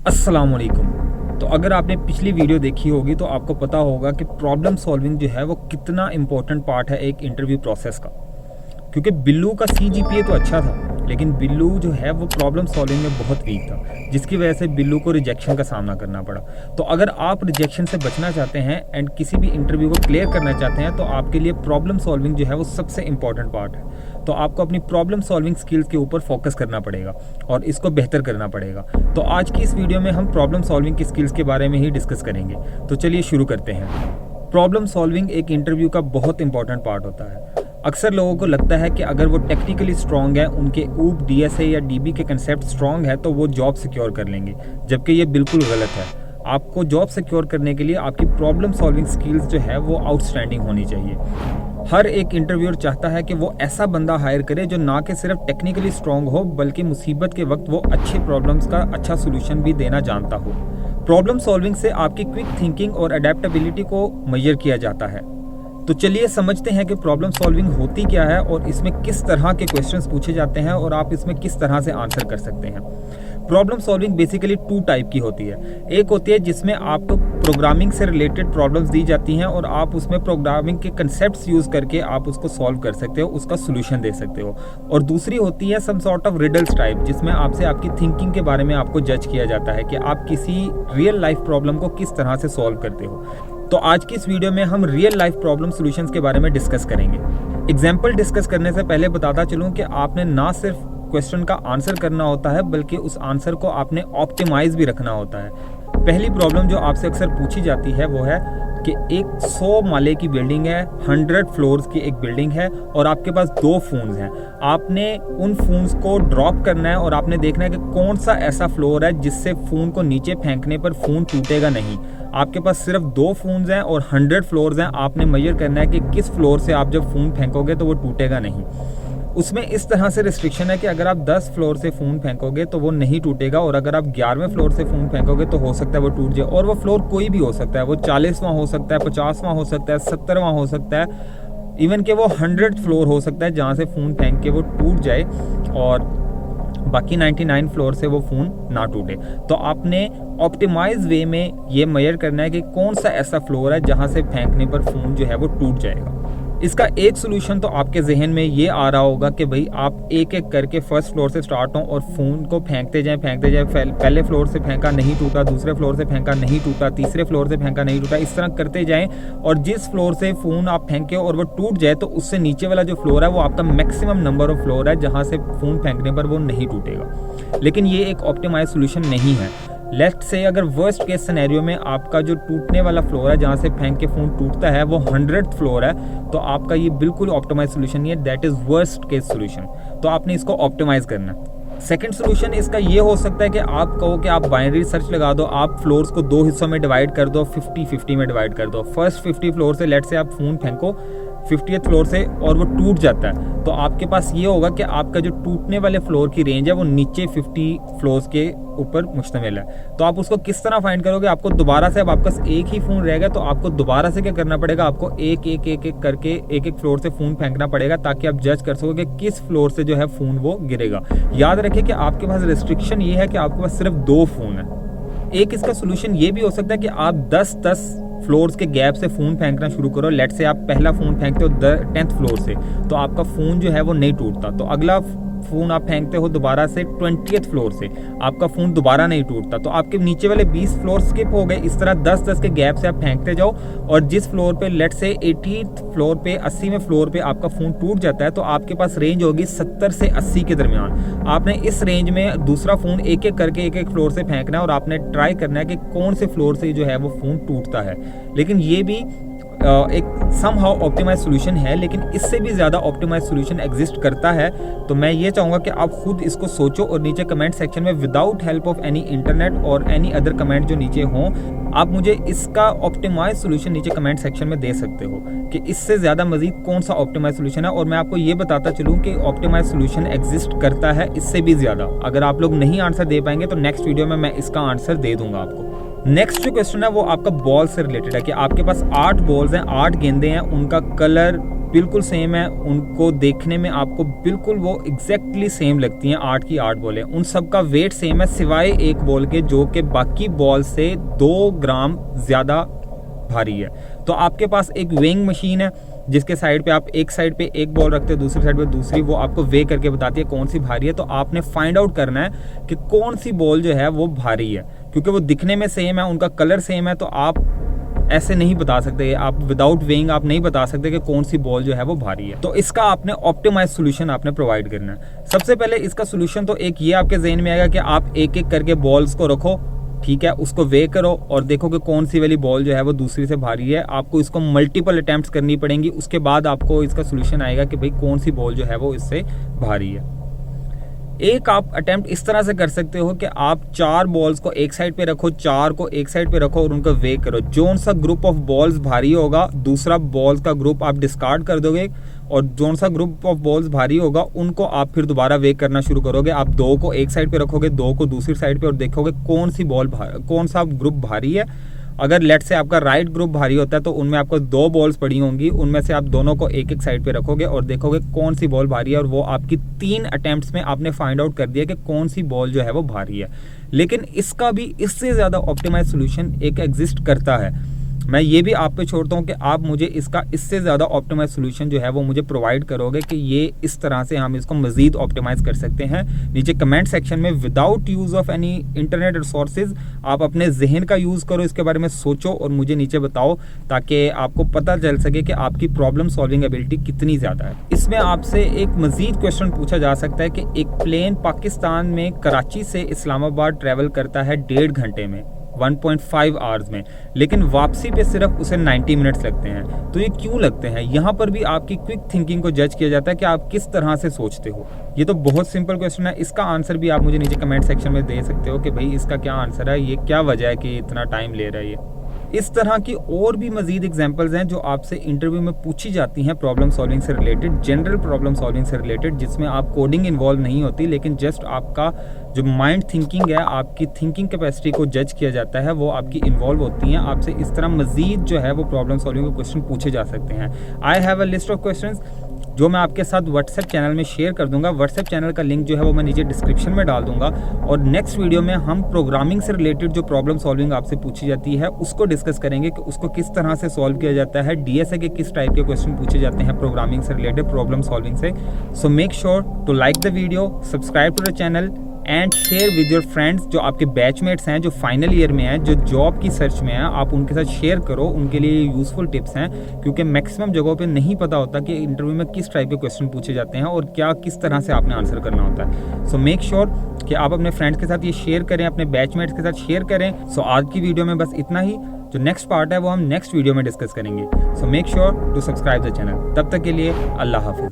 अस्सलाम वालेकुम। तो अगर आपने पिछली वीडियो देखी होगी तो आपको पता होगा कि प्रॉब्लम सॉल्विंग जो है वो कितना इम्पोर्टेंट पार्ट है एक इंटरव्यू प्रोसेस का। क्योंकि बिल्लू का CGPA तो अच्छा था, लेकिन बिल्लू जो है वो प्रॉब्लम सॉल्विंग में बहुत वीक था, जिसकी वजह से बिल्लू को रिजेक्शन का सामना करना पड़ा। तो अगर आप रिजेक्शन से बचना चाहते हैं एंड किसी भी इंटरव्यू को क्लियर करना चाहते हैं तो आपके लिए प्रॉब्लम सॉल्विंग जो है वो सबसे इंपॉर्टेंट पार्ट है। तो आपको अपनी प्रॉब्लम सॉल्विंग स्किल्स के ऊपर फोकस करना पड़ेगा और इसको बेहतर करना पड़ेगा। तो आज की इस वीडियो में हम प्रॉब्लम सॉल्विंग की स्किल्स के बारे में ही डिस्कस करेंगे। तो चलिए शुरू करते हैं। प्रॉब्लम सॉल्विंग एक इंटरव्यू का बहुत इंपॉर्टेंट पार्ट होता है। अक्सर लोगों को लगता है कि अगर वो टेक्निकली स्ट्रांग है, उनके ऊप DSA या DB के कंसेप्ट स्ट्रांग है तो वो जॉब सिक्योर कर लेंगे, जबकि ये बिल्कुल गलत है। आपको जॉब सिक्योर करने के लिए आपकी प्रॉब्लम सॉल्विंग स्किल्स जो है वो आउटस्टैंडिंग होनी चाहिए। हर एक इंटरव्यूअर चाहता है कि वो ऐसा बंदा हायर करे जो ना कि सिर्फ टेक्निकली स्ट्रांग हो, बल्कि मुसीबत के वक्त वो अच्छे प्रॉब्लम्स का अच्छा सोल्यूशन भी देना जानता हो। प्रॉब्लम सॉल्विंग से आपकी क्विक थिंकिंग और अडेप्टेबिलिटी को मेजर किया जाता है। तो चलिए समझते हैं कि प्रॉब्लम सॉल्विंग होती क्या है और इसमें किस तरह के क्वेश्चंस पूछे जाते हैं और आप इसमें किस तरह से आंसर कर सकते हैं। प्रॉब्लम सॉल्विंग बेसिकली 2 टाइप की होती है। एक होती है जिसमें आपको प्रोग्रामिंग से रिलेटेड प्रॉब्लम्स दी जाती हैं और आप उसमें प्रोग्रामिंग के कंसेप्ट्स यूज करके आप उसको सॉल्व कर सकते हो, उसका सोल्यूशन दे सकते हो। और दूसरी होती है some sort of riddles type, जिसमें आपसे आपकी थिंकिंग के बारे में आपको जज किया जाता है कि आप किसी रियल लाइफ प्रॉब्लम को किस तरह से सॉल्व करते हो। तो आज की इस वीडियो में हम रियल लाइफ प्रॉब्लम सॉल्यूशंस के बारे में डिस्कस करेंगे। एग्जाम्पल डिस्कस करने से पहले बताता चलूं कि आपने ना सिर्फ क्वेश्चन का आंसर करना होता है, बल्कि उस आंसर को आपने ऑप्टिमाइज भी रखना होता है। पहली प्रॉब्लम जो आपसे अक्सर पूछी जाती है वो है कि एक 100 माले की बिल्डिंग है, 100 फ्लोर्स की एक बिल्डिंग है और आपके पास 2 फोन्स हैं। आपने उन फोन्स को ड्रॉप करना है और आपने देखना है कि कौन सा ऐसा फ्लोर है जिससे फ़ोन को नीचे फेंकने पर फ़ोन टूटेगा नहीं। आपके पास सिर्फ 2 फोन्स हैं और 100 फ्लोर्स हैं। आपने मेजर करना है कि किस फ्लोर से आप जब फ़ोन फेंकोगे तो वो टूटेगा नहीं। उसमें इस तरह से रिस्ट्रिक्शन है कि अगर आप 10 फ्लोर से फ़ोन फेंकोगे तो वो नहीं टूटेगा, और अगर आप 11वें फ्लोर से फ़ोन फेंकोगे तो हो सकता है वो टूट जाए। और वो फ्लोर कोई भी हो सकता है, वो 40वां हो सकता है, 50वां हो सकता है, 70वां हो सकता है, इवन कि वो 100 फ्लोर हो सकता है जहाँ से फ़ोन फेंक के वो टूट जाए और बाकी 99 फ्लोर से वो फ़ोन ना टूटे। तो आपने ऑप्टिमाइज वे में ये मेजर करना है कि कौन सा ऐसा फ्लोर है जहाँ से फेंकने पर फ़ोन जो है वो टूट जाएगा। इसका एक सोल्यूशन तो आपके जहन में ये आ रहा होगा कि भाई आप एक एक करके फर्स्ट फ्लोर से स्टार्ट हो और फ़ोन को फेंकते जाएं। पहले फ्लोर से फेंका नहीं टूटा, दूसरे फ्लोर से फेंका नहीं टूटा, तीसरे फ्लोर से फेंका नहीं टूटा, इस तरह करते जाएं और जिस फ्लोर से फ़ोन आप फेंके और वो टूट जाए तो उससे नीचे वाला जो फ्लोर है वो आपका मैक्सिमम नंबर ऑफ फ्लोर है जहाँ से फ़ोन फेंकने पर वो नहीं टूटेगा। लेकिन ये एक ऑप्टिमाइज सोल्यूशन नहीं है। लेट्स से अगर वर्स्ट केस सिनेरियो में आपका जो टूटने वाला फ्लोर है जहाँ से फेंक के फ़ोन टूटता है वो 100th फ्लोर है, तो आपका ये बिल्कुल ऑप्टिमाइज सोल्यूशन नहीं है। That is worst case solution. तो आपने इसको ऑप्टिमाइज करना है। सेकंड सोल्यूशन इसका ये हो सकता है कि आप कहो कि आप बाइनरी सर्च लगा दो, आप फ्लोर्स को 2 हिस्सों में डिवाइड कर दो, 50-50 में डिवाइड कर दो। फर्स्ट 50 फ्लोर से लेट्स से आप फ़ोन फेंको 50th फ्लोर से और वो टूट जाता है, तो आपके पास ये होगा कि आपका जो टूटने वाले फ्लोर की रेंज है वो नीचे 50 फ्लोर्स के ऊपर मुश्तमिल है। तो आप उसको किस तरह फाइंड करोगे? आपको दोबारा से, अब आपके पास एक ही फ़ोन रहेगा तो आपको दोबारा से क्या करना पड़ेगा? आपको एक एक करके एक फ्लोर से फ़ोन फेंकना पड़ेगा ताकि आप जज कर सको कि किस फ्लोर से जो है फ़ोन वो गिरेगा। याद रखिए कि आपके पास रिस्ट्रिक्शन ये है कि आपके पास सिर्फ 2 फ़ोन है। एक इसका सोल्यूशन ये भी हो सकता है कि आप 10-10 फ्लोर्स के गैप से फ़ोन फेंकना शुरू करो। लेट से आप पहला फ़ोन फेंकते हो 10th फ्लोर से, तो आपका फ़ोन जो है वो नहीं टूटता। तो अगला फ़ोन आप फेंकते हो दोबारा से 20th फ्लोर से, आपका फ़ोन दोबारा नहीं टूटता, तो आपके नीचे वाले 20 फ्लोर स्किप हो गए। इस तरह 10-10 के गैप से आप फेंकते जाओ और जिस फ्लोर पे लेट से 80th फ्लोर पे, 80वें फ्लोर पे आपका फ़ोन टूट जाता है तो आपके पास रेंज होगी 70 से 80 के दरमियान। आपने इस रेंज में दूसरा फ़ोन एक एक करके एक फ्लोर से फेंकना है और आपने ट्राई करना है कि कौन से फ्लोर से जो है वो फ़ोन टूटता है। लेकिन ये भी एक समहाउ ऑप्टिमाइज सोल्यूशन है, लेकिन इससे भी ज़्यादा ऑप्टिमाइज सोल्यूशन एग्जिस्ट करता है। तो मैं ये चाहूँगा कि आप खुद इसको सोचो और नीचे कमेंट सेक्शन में without help of any internet और एनी अदर कमेंट जो नीचे हों, आप मुझे इसका ऑप्टिमाइज सोल्यूशन नीचे कमेंट सेक्शन में दे सकते हो कि इससे ज़्यादा मजीद कौन सा ऑप्टिमाइज सोल्यूशन है। और मैं आपको ये बताता चलूँ कि ऑप्टिमाइज सोल्यूशन एग्जिस्ट करता है इससे भी ज़्यादा। अगर आप लोग नहीं आंसर दे पाएंगे तो नेक्स्ट वीडियो में मैं इसका आंसर दे दूँगा आपको। नेक्स्ट जो क्वेश्चन है वो आपका बॉल से रिलेटेड है कि आपके पास 8 बॉल्स हैं, 8 गेंदे हैं, उनका कलर बिल्कुल सेम है, उनको देखने में आपको बिल्कुल वो एग्जैक्टली सेम लगती हैं, 8 की 8 बॉल है। उन सब का वेट सेम है सिवाय एक बॉल के, जो कि बाकी बॉल से 2 ग्राम ज़्यादा भारी है। तो आपके पास एक वेइंग मशीन है जिसके साइड पे आप एक साइड पे एक बॉल रखते हो, दूसरी साइड पे दूसरी, वो आपको वे करके बताती है कौन सी भारी है। तो आपने फाइंड आउट करना है कि कौन सी बॉल जो है वो भारी है, क्योंकि वो दिखने में सेम है, उनका कलर सेम है। तो आप ऐसे नहीं बता सकते, आप विदाउट वेइंग आप नहीं बता सकते कि कौन सी बॉल जो है वो भारी है। तो इसका आपने ऑप्टिमाइज सोल्यूशन आपने प्रोवाइड करना है। सबसे पहले इसका सोल्यूशन तो एक ये आपके जहन में आएगा कि आप एक एक करके बॉल्स को रखो, ठीक है, उसको वे करो और देखो कि कौन सी वाली बॉल जो है वो दूसरी से भारी है। आपको इसको मल्टीपल अटेम्प्ट्स करनी पड़ेंगी, उसके बाद आपको इसका सोल्यूशन आएगा कि भाई कौन सी बॉल जो है वो इससे भारी है। एक आप अटेम्प्ट इस तरह से कर सकते हो कि आप 4 बॉल्स को एक साइड पे रखो, 4 को एक साइड पे रखो और उनको वे करो। जो सा ग्रुप ऑफ बॉल्स भारी होगा, दूसरा बॉल्स का ग्रुप आप डिस्कार्ड कर दोगे, और जो सा ग्रुप ऑफ बॉल्स भारी होगा उनको आप फिर दोबारा वे करना शुरू करोगे। आप 2 को एक साइड पे रखोगे, 2 को दूसरी साइड पे, और देखोगे कौन सी बॉल कौन सा ग्रुप भारी है। अगर लेट से आपका राइट ग्रुप भारी होता है तो उनमें आपको 2 बॉल्स पड़ी होंगी, उनमें से आप दोनों को एक एक साइड पे रखोगे और देखोगे कौन सी बॉल भारी है, और वो आपकी 3 अटेम्प्ट्स में आपने फाइंड आउट कर दिया कि कौन सी बॉल जो है वो भारी है। लेकिन इसका भी इससे ज़्यादा ऑप्टिमाइज सोल्यूशन एक एग्जिस्ट करता है। मैं ये भी आप पे छोड़ता हूँ कि आप मुझे इसका इससे ज़्यादा ऑप्टिमाइज सोल्यूशन जो है वो मुझे प्रोवाइड करोगे कि ये इस तरह से हम इसको मज़ीद ऑप्टिमाइज कर सकते हैं। नीचे कमेंट सेक्शन में without use of any internet resources आप अपने जहन का यूज़ करो, इसके बारे में सोचो और मुझे नीचे बताओ, ताकि आपको पता चल सके कि आपकी प्रॉब्लम सॉल्विंग एबिलिटी कितनी ज़्यादा है। इसमें आपसे एक मज़ीद क्वेश्चन पूछा जा सकता है कि एक प्लेन पाकिस्तान में कराची से इस्लामाबाद ट्रैवल करता है 1.5 घंटे में, 1.5 आवर्स में, लेकिन वापसी पे सिर्फ उसे 90 मिनट्स लगते हैं। तो ये क्यों लगते हैं? यहाँ पर भी आपकी क्विक थिंकिंग को जज किया जाता है कि आप किस तरह से सोचते हो। ये तो बहुत सिंपल क्वेश्चन है, इसका आंसर भी आप मुझे नीचे कमेंट सेक्शन में दे सकते हो कि भाई इसका क्या आंसर है, ये क्या वजह है कि इतना टाइम ले रहा है ये। इस तरह की और भी मजीद एग्जांपल्स हैं जो आपसे इंटरव्यू में पूछी जाती हैं प्रॉब्लम सॉल्विंग से रिलेटेड, जनरल प्रॉब्लम सॉल्विंग से रिलेटेड, जिसमें आप कोडिंग इन्वॉल्व नहीं होती, लेकिन जस्ट आपका जो माइंड थिंकिंग है, आपकी थिंकिंग कैपेसिटी को जज किया जाता है, वो आपकी इन्वॉल्व होती हैं। आपसे इस तरह मजीद जो है वो प्रॉब्लम सॉल्विंग के क्वेश्चन पूछे जा सकते हैं। I have a list of question जो मैं आपके साथ व्हाट्सएप चैनल में शेयर कर दूंगा। व्हाट्सएप चैनल का लिंक जो है वो मैं नीचे डिस्क्रिप्शन में डाल दूंगा, और नेक्स्ट वीडियो में हम प्रोग्रामिंग से रिलेटेड जो प्रॉब्लम सॉल्विंग आपसे पूछी जाती है उसको डिस्कस करेंगे कि उसको किस तरह से सॉल्व किया जाता है, डीएसए के किस टाइप के क्वेश्चन पूछे जाते हैं प्रोग्रामिंग से रिलेटेड, प्रॉब्लम सॉल्विंग से। So make sure to like the video, subscribe to the channel and share with your friends. जो आपके बैचमेट्स हैं, जो फाइनल ईयर में हैं, जो जॉब की सर्च में हैं, आप उनके साथ शेयर करो, उनके लिए यूज़फुल टिप्स हैं, क्योंकि मैक्सिमम जगहों पे नहीं पता होता कि इंटरव्यू में किस टाइप के क्वेश्चन पूछे जाते हैं और क्या किस तरह से आपने आंसर करना होता है। सो मेक श्योर कि आप अपने फ्रेंड्स के साथ ये शेयर करें, अपने बैचमेट्स के साथ शेयर करें। सो आज की वीडियो में बस इतना ही। जो नेक्स्ट पार्ट है वो हम नेक्स्ट वीडियो में डिस्कस करेंगे। So make sure to subscribe the channel. तब तक के लिए अल्लाह हाफिज़।